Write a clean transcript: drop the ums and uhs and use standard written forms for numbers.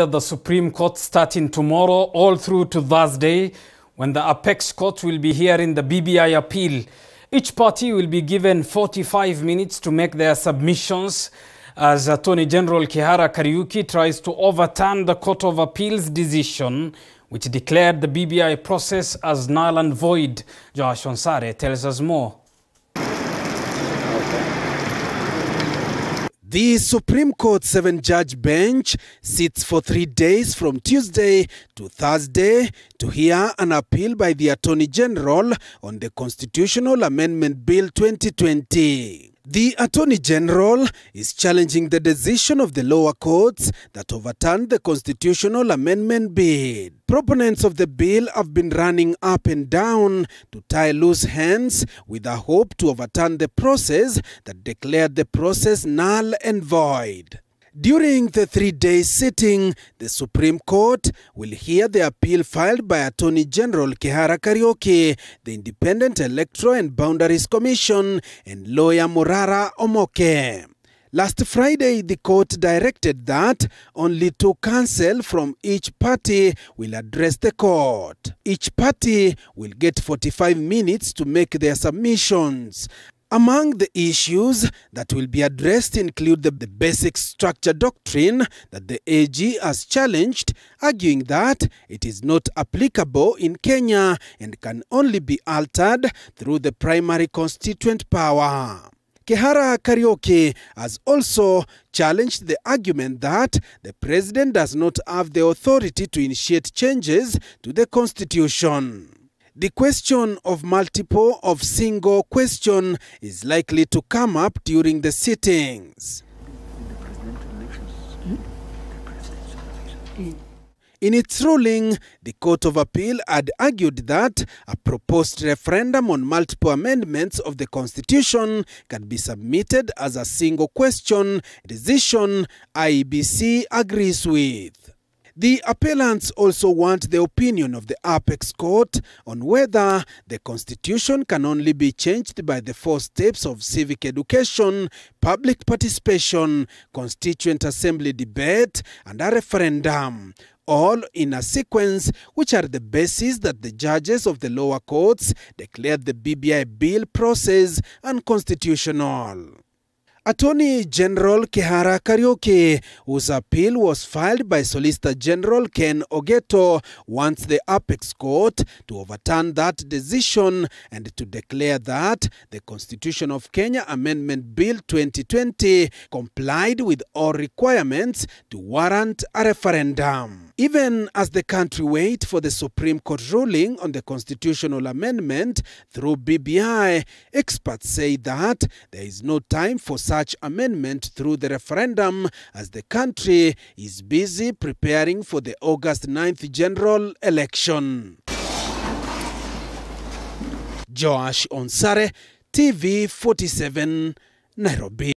The Supreme Court starting tomorrow all through to Thursday, when the Apex Court will be hearing the BBI appeal. Each party will be given 45 minutes to make their submissions as Attorney General Kihara Kariuki tries to overturn the Court of Appeal's decision, which declared the BBI process as null and void. Josh Onsare tells us more. The Supreme Court 7-judge bench sits for 3 days from Tuesday to Thursday to hear an appeal by the Attorney General on the Constitutional Amendment Bill 2020. The Attorney General is challenging the decision of the lower courts that overturned the Constitutional Amendment Bill. Proponents of the bill have been running up and down to tie loose hands with a hope to overturn the process that declared the process null and void. During the 3-day sitting, the Supreme Court will hear the appeal filed by Attorney General Kihara Kariuki, the Independent Electoral and Boundaries Commission, and lawyer Morara Omoke. Last Friday, the court directed that only 2 counsel from each party will address the court. Each party will get 45 minutes to make their submissions. Among the issues that will be addressed include the basic structure doctrine that the AG has challenged, arguing that it is not applicable in Kenya and can only be altered through the primary constituent power. Kihara Kariuki has also challenged the argument that the president does not have the authority to initiate changes to the constitution. The question of multiple of single question is likely to come up during the sittings. In its ruling, the Court of Appeal had argued that a proposed referendum on multiple amendments of the Constitution can be submitted as a single question, a decision IEBC agrees with. The appellants also want the opinion of the Apex Court on whether the Constitution can only be changed by the 4 steps of civic education, public participation, constituent assembly debate, and a referendum, all in a sequence which are the basis that the judges of the lower courts declared the BBI bill process unconstitutional. Attorney General Kihara Kariuki, whose appeal was filed by Solicitor General Ken Ogeto, wants the Apex Court to overturn that decision and to declare that the Constitution of Kenya Amendment Bill 2020 complied with all requirements to warrant a referendum. Even as the country waits for the Supreme Court ruling on the constitutional amendment through BBI, experts say that there is no time for such amendment through the referendum as the country is busy preparing for the August 9th general election. Josh Onsare, TV 47, Nairobi.